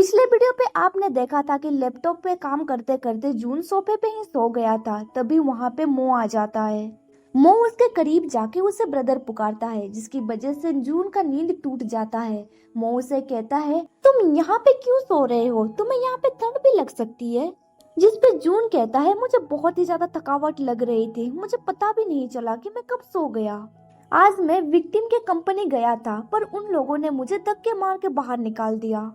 पिछले वीडियो पे आपने देखा था कि लैपटॉप पे काम करते करते जून सोफे पे ही सो गया था। तभी वहां पे मो आ जाता है। मो उसके करीब जाके उसे ब्रदर पुकारता है, जिसकी वजह से जून का नींद टूट जाता है। मो उसे कहता है, तुम यहाँ पे क्यों सो रहे हो? तुम्हें यहाँ पे ठंड भी लग सकती है। जिस पे जून कहता है, मुझे बहुत ही ज्यादा थकावट लग रही थी, मुझे पता भी नहीं चला कि मैं कब सो गया। आज मैं विक्टिम के कंपनी गया था, पर उन लोगों ने मुझे धक्के मार के बाहर निकाल दिया।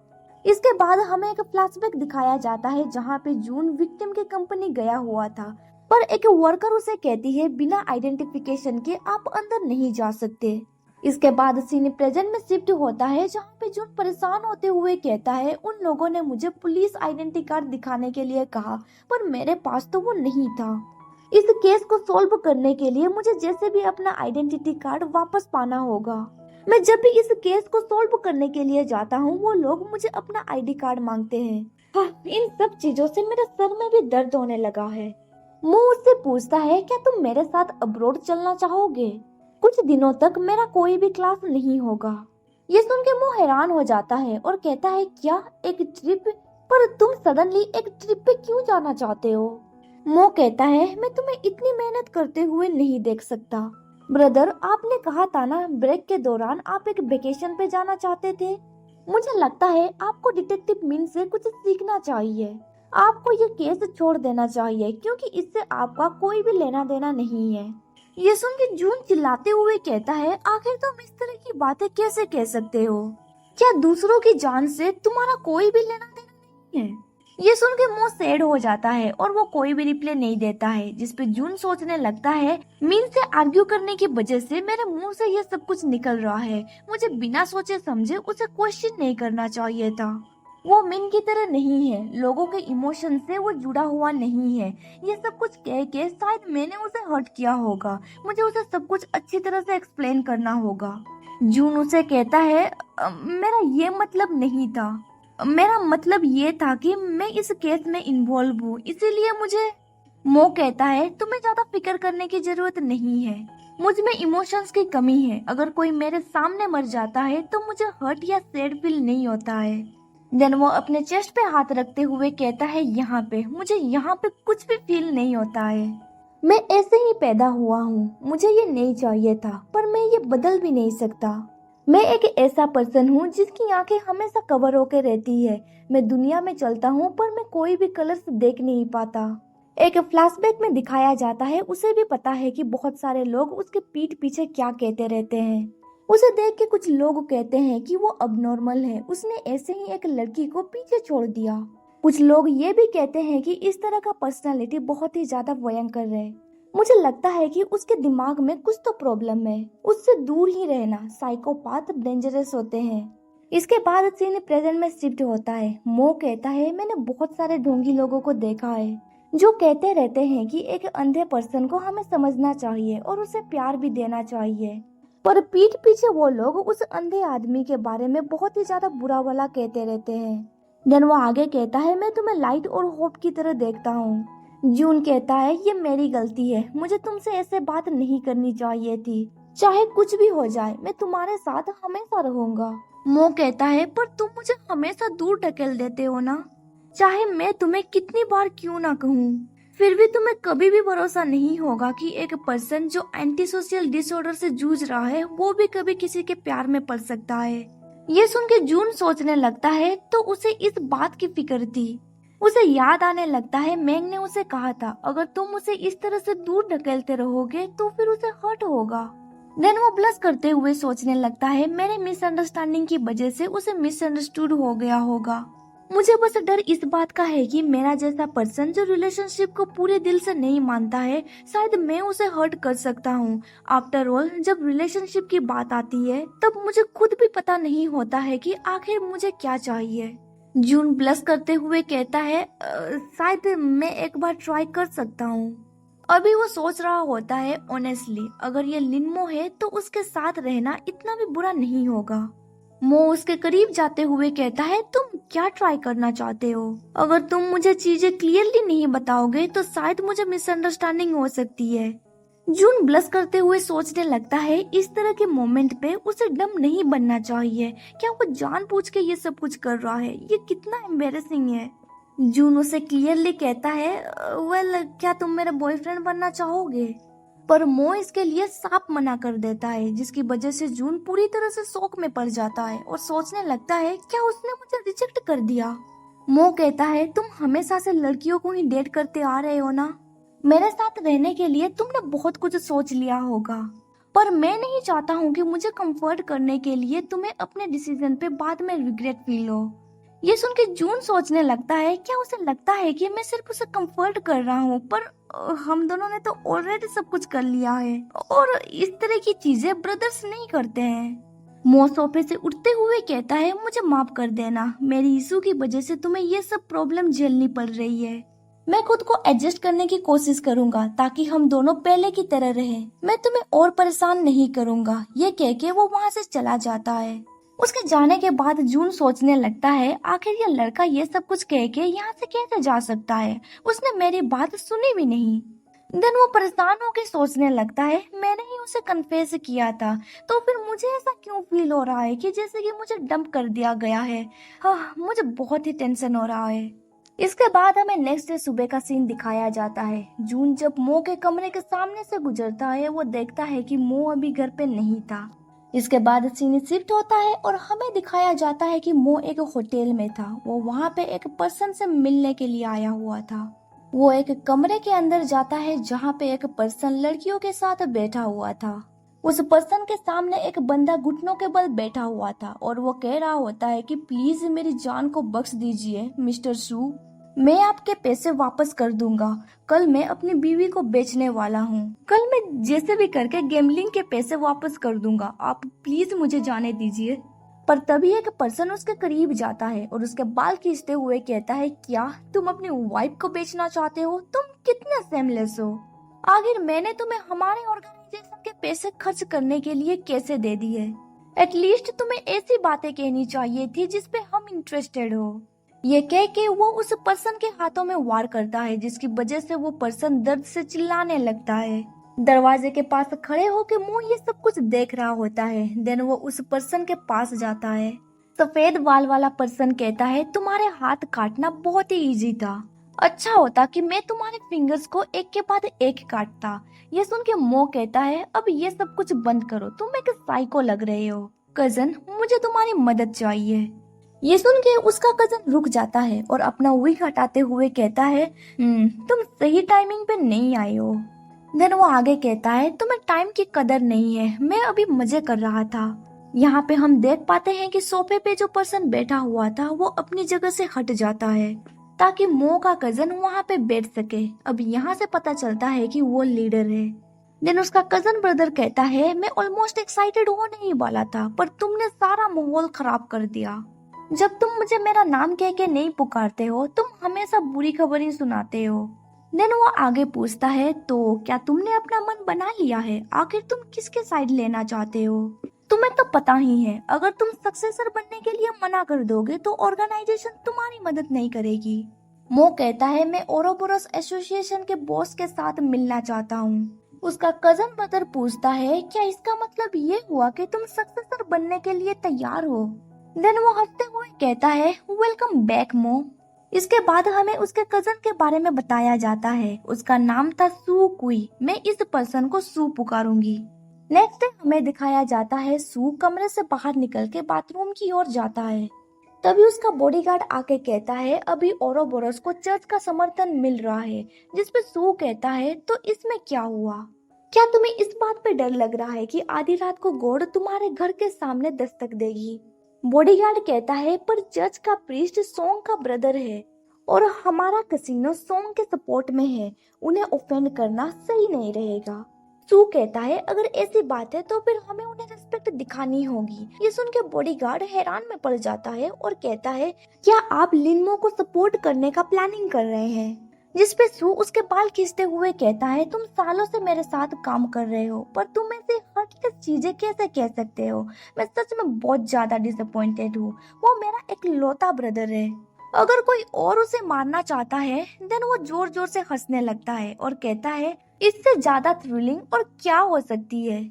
इसके बाद हमें एक फ्लैशबैक दिखाया जाता है, जहाँ पे जून विक्टिम के कंपनी गया हुआ था, पर एक वर्कर उसे कहती है बिना आइडेंटिफिकेशन के आप अंदर नहीं जा सकते। इसके बाद सीन प्रेजेंट में शिफ्ट होता है, जहाँ पे जून परेशान होते हुए कहता है, उन लोगों ने मुझे पुलिस आइडेंटिटी कार्ड दिखाने के लिए कहा, पर मेरे पास तो वो नहीं था। इस केस को सॉल्व करने के लिए मुझे जैसे भी अपना आइडेंटिटी कार्ड वापस पाना होगा। मैं जब भी इस केस को सॉल्व करने के लिए जाता हूँ, वो लोग मुझे अपना आईडी कार्ड मांगते हैं। हाँ, इन सब चीजों से मेरे सर में भी दर्द होने लगा है। मो उससे पूछता है, क्या तुम मेरे साथ अब्रॉड चलना चाहोगे? कुछ दिनों तक मेरा कोई भी क्लास नहीं होगा। ये सुन के मो हैरान हो जाता है और कहता है, क्या एक ट्रिप? पर तुम सडनली एक ट्रिप पे क्यों जाना चाहते हो? मो कहता है, मैं तुम्हें इतनी मेहनत करते हुए नहीं देख सकता। ब्रदर, आपने कहा था ना ब्रेक के दौरान आप एक वेकेशन पे जाना चाहते थे। मुझे लगता है आपको डिटेक्टिव मीन से कुछ सीखना चाहिए। आपको ये केस छोड़ देना चाहिए, क्योंकि इससे आपका कोई भी लेना देना नहीं है। ये सुन के जून चिल्लाते हुए कहता है, आखिर तुम इस तरह की बातें कैसे कह सकते हो? क्या दूसरों की जान से तुम्हारा कोई भी लेना देना नहीं है? ये सुन के मो सैड हो जाता है और वो कोई भी रिप्लाई नहीं देता है, जिसपे जून सोचने लगता है, मीन से आर्ग्यू करने की वजह से मेरे मुंह से ये सब कुछ निकल रहा है। मुझे बिना सोचे समझे उसे क्वेश्चन नहीं करना चाहिए था। वो मीन की तरह नहीं है, लोगों के इमोशन से वो जुड़ा हुआ नहीं है। ये सब कुछ कह के शायद मैंने उसे हर्ट किया होगा। मुझे उसे सब कुछ अच्छी तरह से एक्सप्लेन करना होगा। जून उसे कहता है, मेरा ये मतलब नहीं था। मेरा मतलब ये था कि मैं इस केस में इन्वॉल्व हूँ, इसीलिए मुझे। मो कहता है, तुम्हें ज्यादा फिक्र करने की जरूरत नहीं है। मुझ में इमोशंस की कमी है। अगर कोई मेरे सामने मर जाता है तो मुझे हर्ट या सैड फील नहीं होता है। देन वो अपने चेस्ट पे हाथ रखते हुए कहता है, यहाँ पे मुझे यहाँ पे कुछ भी फील नहीं होता है। मैं ऐसे ही पैदा हुआ हूँ, मुझे ये नहीं चाहिए था, पर मैं ये बदल भी नहीं सकता। मैं एक ऐसा पर्सन हूँ जिसकी आंखें हमेशा कवर होकर रहती है। मैं दुनिया में चलता हूँ, पर मैं कोई भी कलर्स देख नहीं पाता। एक फ्लैशबैक में दिखाया जाता है, उसे भी पता है कि बहुत सारे लोग उसके पीठ पीछे क्या कहते रहते हैं। उसे देख के कुछ लोग कहते हैं कि वो अबनॉर्मल है, उसने ऐसे ही एक लड़की को पीछे छोड़ दिया। कुछ लोग ये भी कहते हैं कि इस तरह का पर्सनालिटी बहुत ही ज्यादा भयंकर है। मुझे लगता है कि उसके दिमाग में कुछ तो प्रॉब्लम है, उससे दूर ही रहना। साइकोपाथ डेंजरस होते हैं। इसके बाद सीन प्रेजेंट में शिफ्ट होता है। मो कहता है, मैंने बहुत सारे ढोंगी लोगों को देखा है जो कहते रहते हैं कि एक अंधे पर्सन को हमें समझना चाहिए और उसे प्यार भी देना चाहिए, पर पीठ पीछे वो लोग उस अंधे आदमी के बारे में बहुत ही ज्यादा बुरा भला कहते रहते हैं। देन वो आगे कहता है, मैं तुम्हें लाइट और होप की तरह देखता हूँ। जून कहता है, ये मेरी गलती है, मुझे तुमसे ऐसे बात नहीं करनी चाहिए थी। चाहे कुछ भी हो जाए, मैं तुम्हारे साथ हमेशा रहूंगा। मो कहता है, पर तुम मुझे हमेशा दूर ढकेल देते हो ना। चाहे मैं तुम्हें कितनी बार क्यों ना कहूँ, फिर भी तुम्हें कभी भी भरोसा नहीं होगा कि एक पर्सन जो एंटी सोशल डिसऑर्डर से जूझ रहा है, वो भी कभी किसी के प्यार में पड़ सकता है। ये सुन के जून सोचने लगता है, तो उसे इस बात की फिक्र थी। उसे याद आने लगता है, मैंग ने उसे कहा था, अगर तुम उसे इस तरह से दूर ढकेलते रहोगे तो फिर उसे हर्ट होगा। देन वो ब्लश करते हुए सोचने लगता है, मेरे मिसअंडरस्टैंडिंग की वजह से उसे मिसअंडरस्टूड हो गया होगा। मुझे बस डर इस बात का है कि मेरा जैसा पर्सन जो रिलेशनशिप को पूरे दिल से नहीं मानता है, शायद मैं उसे हर्ट कर सकता हूँ। आफ्टर ऑल, जब रिलेशनशिप की बात आती है तब मुझे खुद भी पता नहीं होता है कि आखिर मुझे क्या चाहिए। जून ब्लश करते हुए कहता है, शायद मैं एक बार ट्राई कर सकता हूँ। अभी वो सोच रहा होता है, ऑनेस्टली अगर ये लिनमो है तो उसके साथ रहना इतना भी बुरा नहीं होगा। मो उसके करीब जाते हुए कहता है, तुम क्या ट्राई करना चाहते हो? अगर तुम मुझे चीजें क्लियरली नहीं बताओगे तो शायद मुझे मिसअंडरस्टैंडिंग हो सकती है। जून ब्लश करते हुए सोचने लगता है इस तरह के मोमेंट पे उसे डम नहीं बनना चाहिए। क्या वो जानबूझ के ये सब कुछ कर रहा है? ये कितना एम्बेरसिंग है। जून उसे क्लियरली कहता है वेल क्या तुम मेरा बॉयफ्रेंड बनना चाहोगे? पर मो इसके लिए साफ मना कर देता है, जिसकी वजह से जून पूरी तरह से शौक में पड़ जाता है और सोचने लगता है क्या उसने मुझे रिजेक्ट कर दिया। मो कहता है तुम हमेशा से लड़कियों को ही डेट करते आ रहे हो ना, मेरे साथ रहने के लिए तुमने बहुत कुछ सोच लिया होगा, पर मैं नहीं चाहता हूँ कि मुझे कंफर्ट करने के लिए तुम्हें अपने डिसीजन पे बाद में रिग्रेट फील हो। ये सुन के जून सोचने लगता है क्या उसे लगता है कि मैं सिर्फ उसे कंफर्ट कर रहा हूँ, पर हम दोनों ने तो ऑलरेडी सब कुछ कर लिया है और इस तरह की चीजें ब्रदर्स नहीं करते हैं। मो सोफे से उठते हुए कहता है मुझे माफ कर देना, मेरी इशू की वजह से तुम्हें ये सब प्रॉब्लम झेलनी पड़ रही है। मैं खुद को एडजस्ट करने की कोशिश करूंगा ताकि हम दोनों पहले की तरह रहें। मैं तुम्हें और परेशान नहीं करूंगा। ये कह के वो वहाँ से चला जाता है। उसके जाने के बाद जून सोचने लगता है आखिर ये लड़का ये सब कुछ कह के यहाँ से कैसे जा सकता है, उसने मेरी बात सुनी भी नहीं। देन वो परेशान होकर सोचने लगता है मैंने ही उसे कन्फेस किया था, तो फिर मुझे ऐसा क्यों फील हो रहा है कि जैसे कि मुझे डंप कर दिया गया है। हाँ, मुझे बहुत ही टेंशन हो रहा है। इसके बाद हमें नेक्स्ट डे सुबह का सीन दिखाया जाता है। जून जब मो के कमरे के सामने से गुजरता है वो देखता है कि मो अभी घर पे नहीं था। इसके बाद सीन शिफ्ट होता है और हमें दिखाया जाता है कि मो एक होटल में था। वो वहाँ पे एक पर्सन से मिलने के लिए आया हुआ था। वो एक कमरे के अंदर जाता है जहाँ पे एक पर्सन लड़कियों के साथ बैठा हुआ था। उस पर्सन के सामने एक बंदा घुटनों के बल बैठा हुआ था और वो कह रहा होता है कि प्लीज मेरी जान को बख्श दीजिए मिस्टर सू, मैं आपके पैसे वापस कर दूंगा। कल मैं अपनी बीवी को बेचने वाला हूँ। कल मैं जैसे भी करके गैम्बलिंग के पैसे वापस कर दूंगा, आप प्लीज मुझे जाने दीजिए। पर तभी एक पर्सन उसके करीब जाता है और उसके बाल खींचते हुए कहता है क्या तुम अपनी वाइफ को बेचना चाहते हो? तुम कितने सेमलेस हो। आखिर मैंने तुम्हें हमारे ऑर्गेनाइजेशन के पैसे खर्च करने के लिए कैसे दे दिए? एटलीस्ट तुम्हें ऐसी बातें कहनी चाहिए थी जिसपे हम इंटरेस्टेड हो। ये कह के वो उस पर्सन के हाथों में वार करता है, जिसकी वजह से वो पर्सन दर्द से चिल्लाने लगता है। दरवाजे के पास खड़े होके मुंह ये सब कुछ देख रहा होता है। देन वो उस पर्सन के पास जाता है। सफेद बाल वाला पर्सन कहता है तुम्हारे हाथ काटना बहुत ही इजी था, अच्छा होता कि मैं तुम्हारे फिंगर्स को एक के बाद एक काटता। ये सुन के मो कहता है अब ये सब कुछ बंद करो, तुम एक साइको लग रहे हो। कजन मुझे तुम्हारी मदद चाहिए। ये सुन के उसका कजन रुक जाता है और अपना विग हटाते हुए कहता है तुम सही टाइमिंग पे नहीं आए हो। देन वो आगे कहता है तुम्हें टाइम की कदर नहीं है, मैं अभी मजे कर रहा था। यहाँ पे हम देख पाते हैं कि सोफे पे जो पर्सन बैठा हुआ था वो अपनी जगह से हट जाता है ताकि मो का कजन वहाँ पे बैठ सके। अब यहाँ से पता चलता है कि वो लीडर है। देन उसका कजन ब्रदर कहता है मैं ऑलमोस्ट एक्साइटेड होने ही वाला था, पर तुमने सारा माहौल खराब कर दिया। जब तुम मुझे मेरा नाम कह के नहीं पुकारते हो, तुम हमेशा बुरी खबर ही सुनाते हो। देन वो आगे पूछता है तो क्या तुमने अपना मन बना लिया है? आखिर तुम किसके साइड लेना चाहते हो? तुम्हें तो पता ही है अगर तुम सक्सेसर बनने के लिए मना कर दोगे तो ऑर्गेनाइजेशन तुम्हारी मदद नहीं करेगी। मो कहता है मैं ओरोबोरस एसोसिएशन के बॉस के साथ मिलना चाहता हूँ। उसका कजन ब्रदर पूछता है क्या इसका मतलब ये हुआ कि तुम सक्सेसर बनने के लिए तैयार हो? देन वो हंसते हुए कहता है वेलकम बैक मो। इसके बाद हमें उसके कजन के बारे में बताया जाता है। उसका नाम था सू कुई। मैं इस पर्सन को सू पुकारूंगी। नेक्स्ट डे हमें दिखाया जाता है सू कमरे से बाहर निकल के बाथरूम की ओर जाता है। तभी उसका बॉडीगार्ड आके कहता है अभी ओरोबोरस को चर्च का समर्थन मिल रहा है, जिसपे सू कहता है तो इसमें क्या हुआ? क्या तुम्हें इस बात पे डर लग रहा है कि आधी रात को गॉड तुम्हारे घर के सामने दस्तक देगी? बॉडीगार्ड कहता है पर चर्च का प्रीस्ट सोंग का ब्रदर है और हमारा कसिनो सोंग के सपोर्ट में है, उन्हें ऑफेंड करना सही नहीं रहेगा। सू कहता है अगर ऐसी बात है तो फिर हमें उन्हें रिस्पेक्ट दिखानी होगी। ये सुन के बॉडीगार्ड हैरान में पड़ जाता है और कहता है क्या आप लिनमो को सपोर्ट करने का प्लानिंग कर रहे हैं? जिसपे सू उसके बाल खींचते हुए कहता है तुम सालों से मेरे साथ काम कर रहे हो, पर तुम ऐसे हर्टलेस चीजें कैसे कह सकते हो? मैं सच में बहुत ज्यादा डिसअपॉइंटेड हूँ। वो मेरा एक लौता ब्रदर है। अगर कोई और उसे मारना चाहता है देन वो जोर जोर से हंसने लगता है और कहता है इससे ज्यादा थ्रिलिंग और क्या हो सकती है।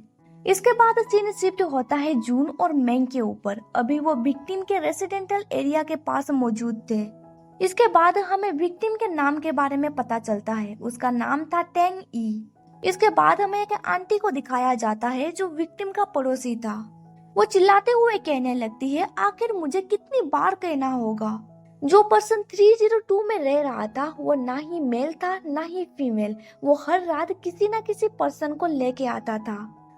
इसके बाद सीन शिफ्ट होता है जून और मैंग के ऊपर। अभी वो विक्टिम के रेसिडेंटल एरिया के पास मौजूद थे। इसके बाद हमें विक्टिम के नाम के बारे में पता चलता है। उसका नाम था टेंग ई। इसके बाद हमें एक आंटी को दिखाया जाता है जो विक्टिम का पड़ोसी था। वो चिल्लाते हुए कहने लगती है, आखिर मुझे कितनी बार कहना होगा। जो पर्सन 302 में रह रहा था वो ना ही मेल था ना ही फीमेल। वो हर रात किसी न किसी पर्सन को लेके आता था।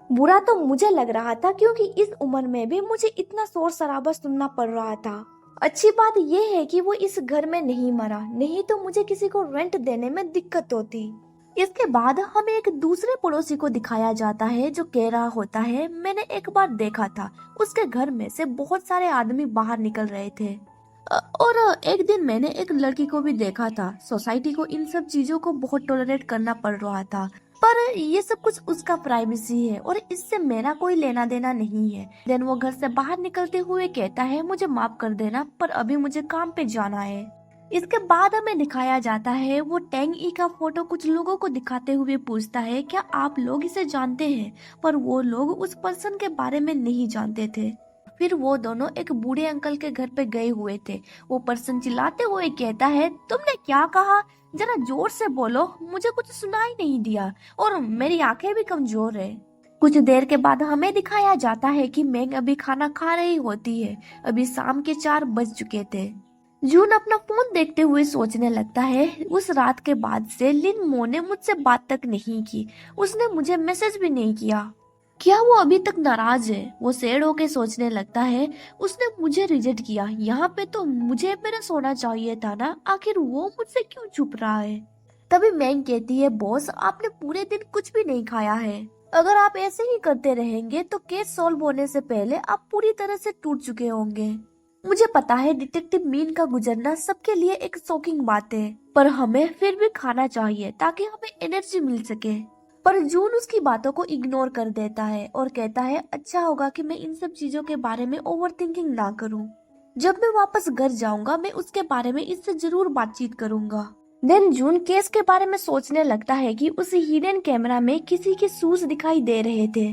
बुरा तो मुझे लग रहा था क्योंकि इस उम्र में भी मुझे इतना शोर शराबा सुनना पड़ रहा था। अच्छी बात यह है कि वो इस घर में नहीं मरा, नहीं तो मुझे किसी को रेंट देने में दिक्कत होती। इसके बाद हमें एक दूसरे पड़ोसी को दिखाया जाता है जो कह रहा होता है, मैंने एक बार देखा था उसके घर में से बहुत सारे आदमी बाहर निकल रहे थे। और एक दिन मैंने एक लड़की को भी देखा था। सोसाइटी को इन सब चीजों को बहुत टॉलरेट करना पड़ रहा था, पर ये सब कुछ उसका प्राइवेसी है और इससे मेरा कोई लेना देना नहीं है। देन वो घर से बाहर निकलते हुए कहता है, मुझे माफ कर देना पर अभी मुझे काम पे जाना है। इसके बाद हमें दिखाया जाता है वो टेंग ई का फोटो कुछ लोगों को दिखाते हुए पूछता है, क्या आप लोग इसे जानते हैं? पर वो लोग उस पर्सन के बारे में नहीं जानते थे। फिर वो दोनों एक बूढ़े अंकल के घर पे गए हुए थे। वो पर्सन चिल्लाते हुए कहता है, तुमने क्या कहा? जरा जोर से बोलो, मुझे कुछ सुनाई नहीं दिया और मेरी आंखें भी कमजोर है। कुछ देर के बाद हमें दिखाया जाता है कि मैंग अभी खाना खा रही होती है। अभी शाम के 4 बज चुके थे। जून अपना फोन देखते हुए सोचने लगता है, उस रात के बाद से लिन मो ने मुझसे बात तक नहीं की। उसने मुझे मैसेज भी नहीं किया। क्या वो अभी तक नाराज है? वो सैड होके सोचने लगता है, उसने मुझे रिजेक्ट किया, यहाँ पे तो मुझे मेरा सोना चाहिए था ना, आखिर वो मुझसे क्यों छुप रहा है? तभी मैंग कहती है, बॉस आपने पूरे दिन कुछ भी नहीं खाया है। अगर आप ऐसे ही करते रहेंगे तो केस सॉल्व होने से पहले आप पूरी तरह से टूट चुके होंगे। मुझे पता है डिटेक्टिव मीन का गुजरना सबके लिए एक शॉकिंग बात है, पर हमें फिर भी खाना चाहिए ताकि हमें एनर्जी मिल सके। पर जून उसकी बातों को इग्नोर कर देता है और कहता है, अच्छा होगा कि मैं इन सब चीजों के बारे में ओवर थिंकिंग ना करूं। जब मैं वापस घर जाऊंगा मैं उसके बारे में इससे जरूर बातचीत करूंगा। देन जून केस के बारे में सोचने लगता है कि उस हिडन कैमरा में किसी के शूज दिखाई दे रहे थे।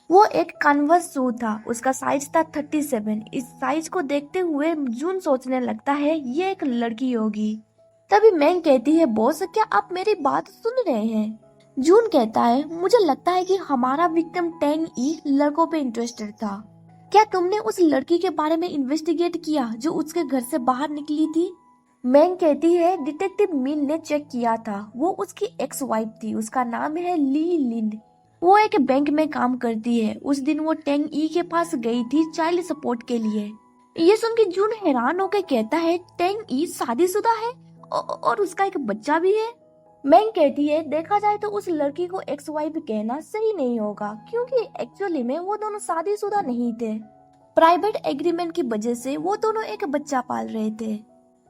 वो एक कन्वर्स शू था, उसका साइज था 37। इस साइज को देखते हुए जून सोचने लगता है ये एक लड़की होगी। तभी मैंग कहती है, बॉस क्या आप मेरी बात सुन रहे हैं? जून कहता है, मुझे लगता है कि हमारा विक्टिम टेंग ई लड़कों पे इंटरेस्टेड था। क्या तुमने उस लड़की के बारे में इन्वेस्टिगेट किया जो उसके घर से बाहर निकली थी? मैंग कहती है, डिटेक्टिव मिन ने चेक किया था, वो उसकी एक्स वाइफ थी, उसका नाम है ली लिंड। वो एक बैंक में काम करती है। उस दिन वो टेंग ई के पास गई थी चाइल्ड सपोर्ट के लिए। ये सुन के जून हैरान होकर कहता है, टेंग ई शादीशुदा है और उसका एक बच्चा भी है। मैंग कहती है, देखा जाए तो उस लड़की को एक्स वाइफ कहना सही नहीं होगा क्योंकि एक्चुअली में वो दोनों शादीशुदा नहीं थे। प्राइवेट एग्रीमेंट की वजह से वो दोनों एक बच्चा पाल रहे थे।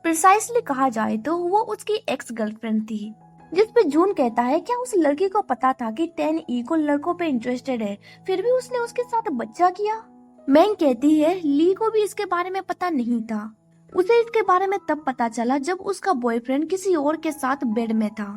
प्रिसाइसली कहा जाए तो वो उसकी एक्स गर्लफ्रेंड थी। जिस पे जून कहता है, क्या उस लड़की को पता था कि टेन ई को लड़कों पे इंटरेस्टेड है, फिर भी उसने उसके साथ बच्चा किया? मैंग कहती है, ली को भी इसके बारे में पता नहीं था। उसे इसके बारे में तब पता चला जब उसका बॉयफ्रेंड किसी और के साथ बेड में था।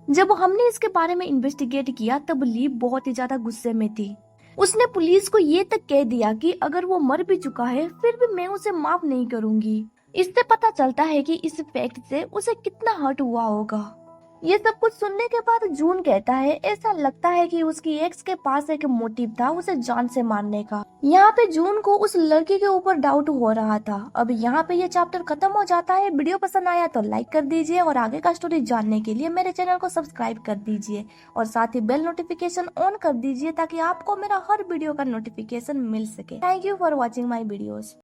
जब हमने इसके बारे में इन्वेस्टिगेट किया तब ली बहुत ही ज्यादा गुस्से में थी। उसने पुलिस को ये तक कह दिया कि अगर वो मर भी चुका है फिर भी मैं उसे माफ नहीं करूंगी। इससे पता चलता है कि इस फैक्ट से उसे कितना हर्ट हुआ होगा। ये सब कुछ सुनने के बाद जून कहता है, ऐसा लगता है कि उसकी एक्स के पास एक मोटिव था उसे जान से मारने का। यहाँ पे जून को उस लड़की के ऊपर डाउट हो रहा था। अब यहाँ पे ये चैप्टर खत्म हो जाता है। वीडियो पसंद आया तो लाइक कर दीजिए और आगे का स्टोरी जानने के लिए मेरे चैनल को सब्सक्राइब कर दीजिए और साथ ही बेल नोटिफिकेशन ऑन कर दीजिए ताकि आपको मेरा हर वीडियो का नोटिफिकेशन मिल सके। Thank you for watching my videos.